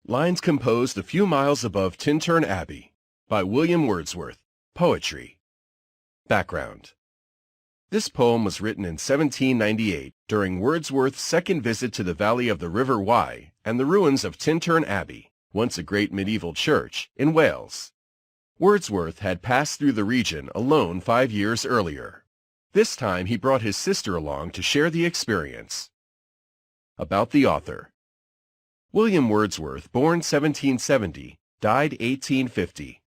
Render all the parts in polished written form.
Lines composed a few miles above Tintern Abbey by William Wordsworth. Poetry. Background. This poem was written in 1798 during Wordsworth's second visit to the valley of the River Wye and the ruins of Tintern Abbey, once a great medieval church, in Wales. Wordsworth had passed through the region alone 5 years earlier. This time he brought his sister along to share the experience. About the author. William Wordsworth, born 1770, died 1850.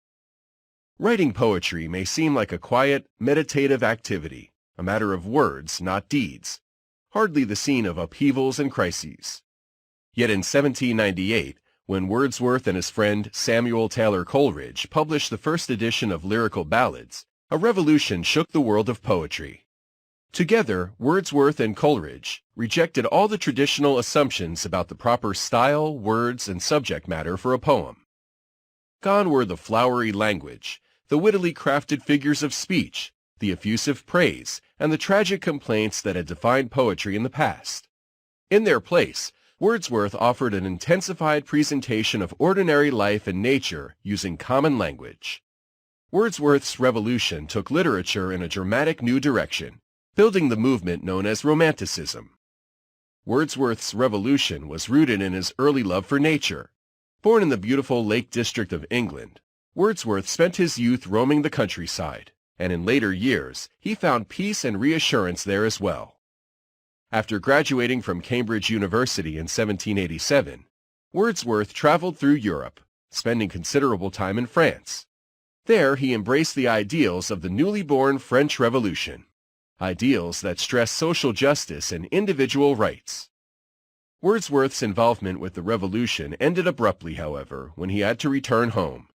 Writing poetry may seem like a quiet, meditative activity, a matter of words, not deeds, hardly the scene of upheavals and crises. Yet in 1798, when Wordsworth and his friend Samuel Taylor Coleridge published the first edition of Lyrical Ballads, a revolution shook the world of poetry. Together, Wordsworth and Coleridge rejected all the traditional assumptions about the proper style, words, and subject matter for a poem. Gone were the flowery language, the wittily crafted figures of speech, the effusive praise, and the tragic complaints that had defined poetry in the past. In their place, Wordsworth offered an intensified presentation of ordinary life and nature using common language. Wordsworth's revolution took literature in a dramatic new direction, building the movement known as Romanticism. Wordsworth's revolution was rooted in his early love for nature. Born in the beautiful Lake District of England, Wordsworth spent his youth roaming the countryside, and in later years he found peace and reassurance there as well. After graduating from Cambridge University in 1787, Wordsworth traveled through Europe, spending considerable time in France. There he embraced the ideals of the newly born French Revolution, ideals that stress social justice and individual rights. Wordsworth's involvement with the revolution ended abruptly, however, when he had to return home.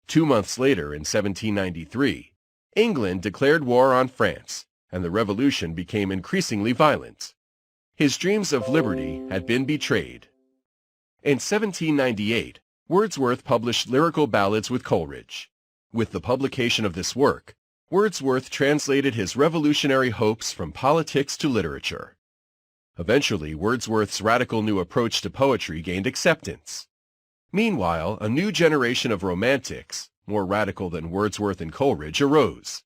2 months later, in 1793, England declared war on France, and the revolution became increasingly violent. His dreams of liberty had been betrayed. In 1798, Wordsworth published Lyrical Ballads with Coleridge. With the publication of this work, Wordsworth translated his revolutionary hopes from politics to literature. Eventually, Wordsworth's radical new approach to poetry gained acceptance. Meanwhile, a new generation of romantics, more radical than Wordsworth and Coleridge, arose.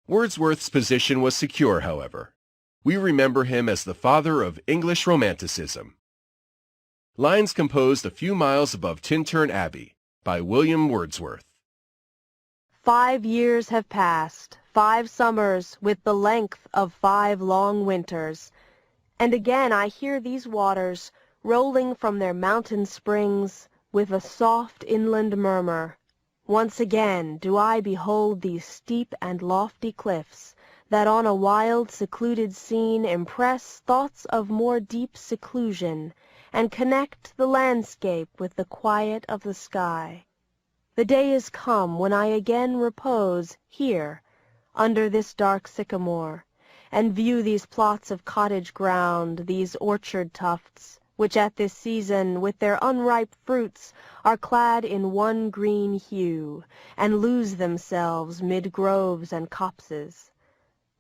Wordsworth's position was secure, however. We remember him as the father of English Romanticism. Lines composed a few miles above Tintern Abbey by William Wordsworth. 5 years have passed, 5 summers with the length of 5 long winters, and again I hear these waters rolling from their mountain springs with a soft inland murmur. Once again do I behold these steep and lofty cliffs, that on a wild, secluded scene impress thoughts of more deep seclusion, and connect the landscape with the quiet of the sky. The day is come when I again repose here, under this dark sycamore, and view these plots of cottage ground, these orchard tufts, which at this season, with their unripe fruits, are clad in one green hue, and lose themselves mid groves and copses.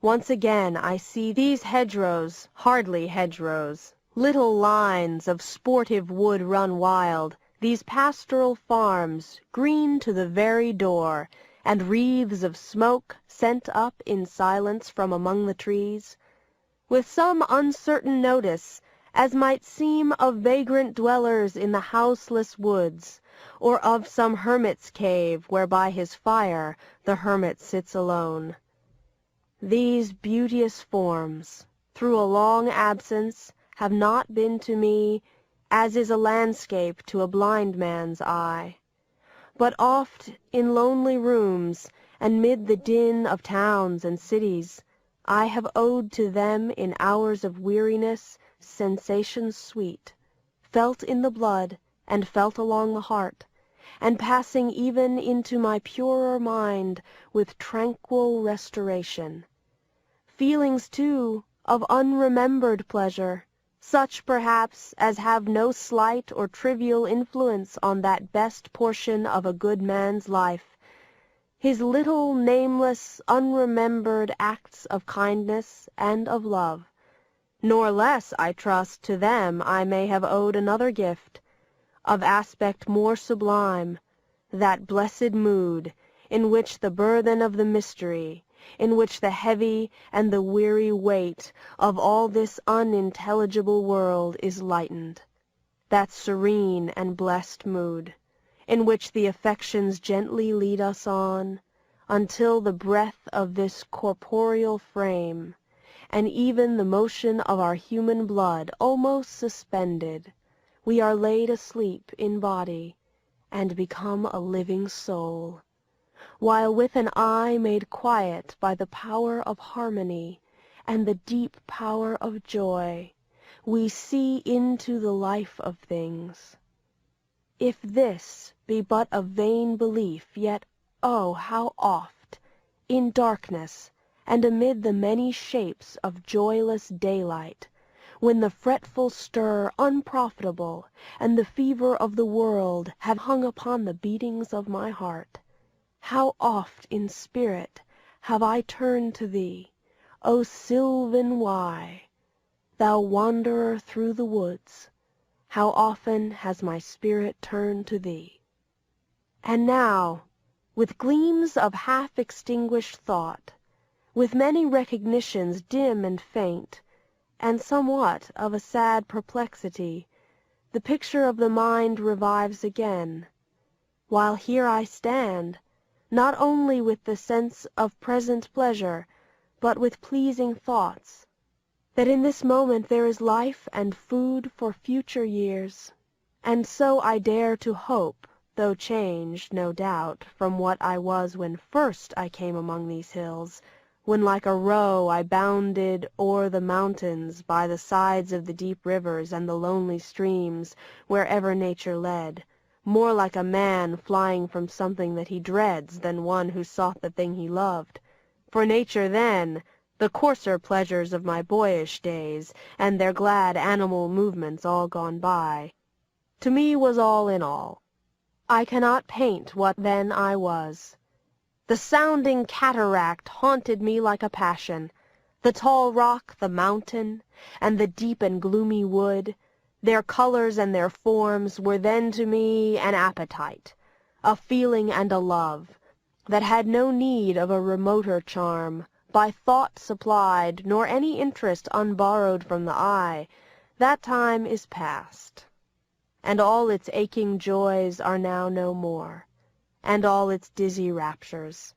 Once again I see these hedgerows, hardly hedgerows, little lines of sportive wood run wild, these pastoral farms, green to the very door, and wreaths of smoke sent up in silence from among the trees, with some uncertain notice, as might seem of vagrant dwellers in the houseless woods, or of some hermit's cave where by his fire the hermit sits alone. These beauteous forms, through a long absence, have not been to me as is a landscape to a blind man's eye. But oft, in lonely rooms, and mid the din of towns and cities, I have owed to them in hours of weariness sensations sweet, felt in the blood, and felt along the heart, and passing even into my purer mind with tranquil restoration. Feelings, too, of unremembered pleasure, such perhaps as have no slight or trivial influence on that best portion of a good man's life, his little nameless, unremembered acts of kindness and of love. Nor less, I trust, to them I may have owed another gift, of aspect more sublime, that blessed mood, in which the burthen of the mystery, in which the heavy and the weary weight of all this unintelligible world is lightened, that serene and blessed mood, in which the affections gently lead us on, until the breath of this corporeal frame, and even the motion of our human blood almost suspended, we are laid asleep in body, and become a living soul, while with an eye made quiet by the power of harmony and the deep power of joy, we see into the life of things. If this be but a vain belief, yet, oh, how oft, in darkness, and amid the many shapes of joyless daylight, when the fretful stir unprofitable and the fever of the world have hung upon the beatings of my heart, how oft in spirit have I turned to thee, O sylvan Wye, thou wanderer through the woods, how often has my spirit turned to thee. And now, with gleams of half-extinguished thought, with many recognitions dim and faint, and somewhat of a sad perplexity, the picture of the mind revives again, while here I stand, not only with the sense of present pleasure, but with pleasing thoughts, that in this moment there is life and food for future years, and so I dare to hope, though changed, no doubt, from what I was when first I came among these hills, when like a roe I bounded o'er the mountains by the sides of the deep rivers and the lonely streams, wherever nature led, more like a man flying from something that he dreads than one who sought the thing he loved. For nature then, the coarser pleasures of my boyish days, and their glad animal movements all gone by, to me was all in all. I cannot paint what then I was. The sounding cataract haunted me like a passion. The tall rock, the mountain, and the deep and gloomy wood, their colors and their forms were then to me an appetite, a feeling and a love, that had no need of a remoter charm, by thought supplied, nor any interest unborrowed from the eye. That time is past, and all its aching joys are now no more, and all its dizzy raptures.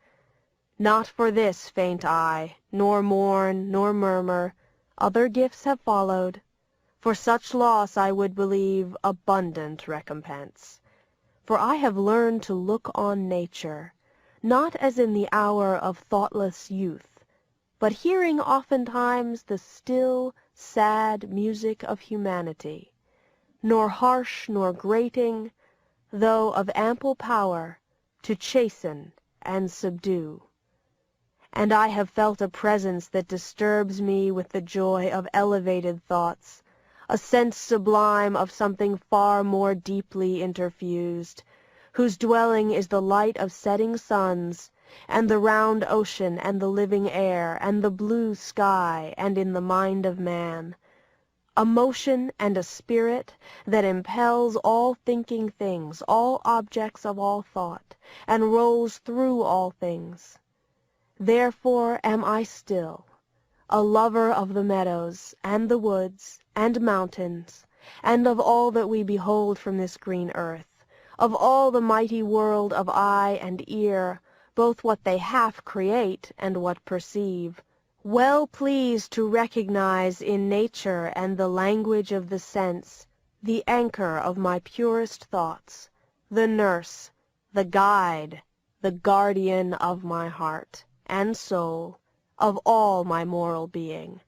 Not for this faint I, nor mourn, nor murmur, other gifts have followed. For such loss I would believe abundant recompense. For I have learned to look on nature, not as in the hour of thoughtless youth, but hearing oftentimes the still, sad music of humanity, nor harsh nor grating, though of ample power, to chasten and subdue. And I have felt a presence that disturbs me with the joy of elevated thoughts, a sense sublime of something far more deeply interfused, whose dwelling is the light of setting suns, and the round ocean, and the living air, and the blue sky, and in the mind of man, a motion and a spirit that impels all thinking things, all objects of all thought, and rolls through all things. Therefore am I still, a lover of the meadows, and the woods, and mountains, and of all that we behold from this green earth, of all the mighty world of eye and ear, both what they half create and what perceive, well pleased to recognize in nature and the language of the sense the anchor of my purest thoughts, the nurse, the guide, the guardian of my heart and soul, of all my moral being.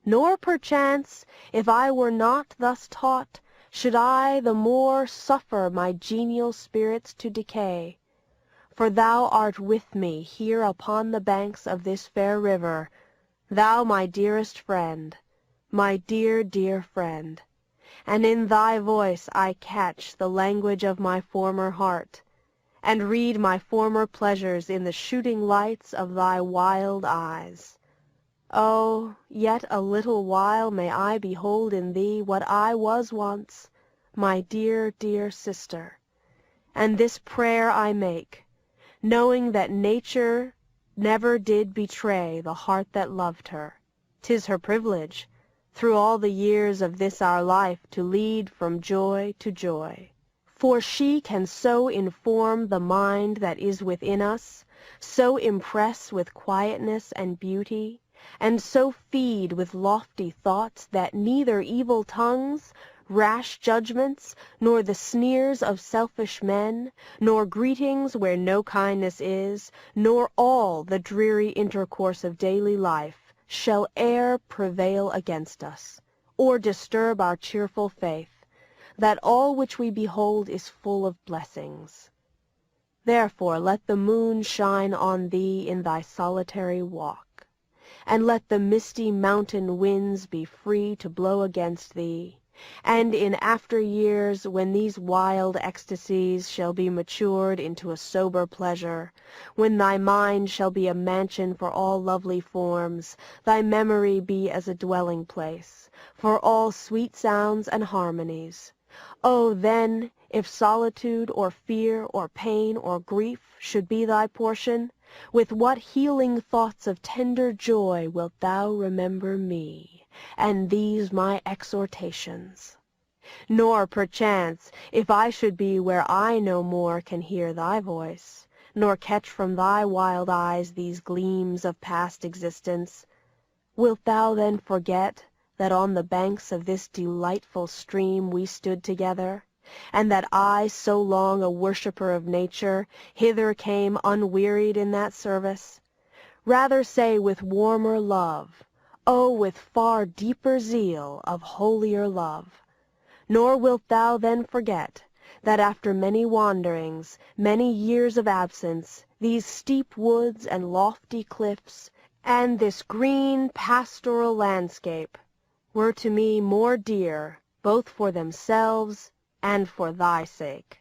Nor perchance, if I were not thus taught, should I the more suffer my genial spirits to decay. For thou art with me here upon the banks of this fair river, thou my dearest friend, my dear, dear friend, and in thy voice I catch the language of my former heart, and read my former pleasures in the shooting lights of thy wild eyes. Oh, yet a little while may I behold in thee what I was once, my dear, dear sister. And this prayer I make, knowing that nature never did betray the heart that loved her. 'Tis her privilege, through all the years of this our life, to lead from joy to joy. For she can so inform the mind that is within us, so impress with quietness and beauty, and so feed with lofty thoughts that neither evil tongues, rash judgments, nor the sneers of selfish men, nor greetings where no kindness is, nor all the dreary intercourse of daily life, shall e'er prevail against us, or disturb our cheerful faith, that all which we behold is full of blessings. Therefore let the moon shine on thee in thy solitary walk, and let the misty mountain winds be free to blow against thee, and in after years, when these wild ecstasies shall be matured into a sober pleasure, when thy mind shall be a mansion for all lovely forms, thy memory be as a dwelling place for all sweet sounds and harmonies, oh, then, if solitude or fear or pain or grief should be thy portion, with what healing thoughts of tender joy wilt thou remember me, and these my exhortations! Nor, perchance, if I should be where I no more can hear thy voice, nor catch from thy wild eyes these gleams of past existence, wilt thou then forget that on the banks of this delightful stream we stood together, and that I, so long a worshipper of nature, hither came unwearied in that service? Rather say with warmer love, oh, with far deeper zeal of holier love. Nor wilt thou then forget that after many wanderings, many years of absence, these steep woods and lofty cliffs, and this green pastoral landscape, were to me more dear, both for themselves and for thy sake.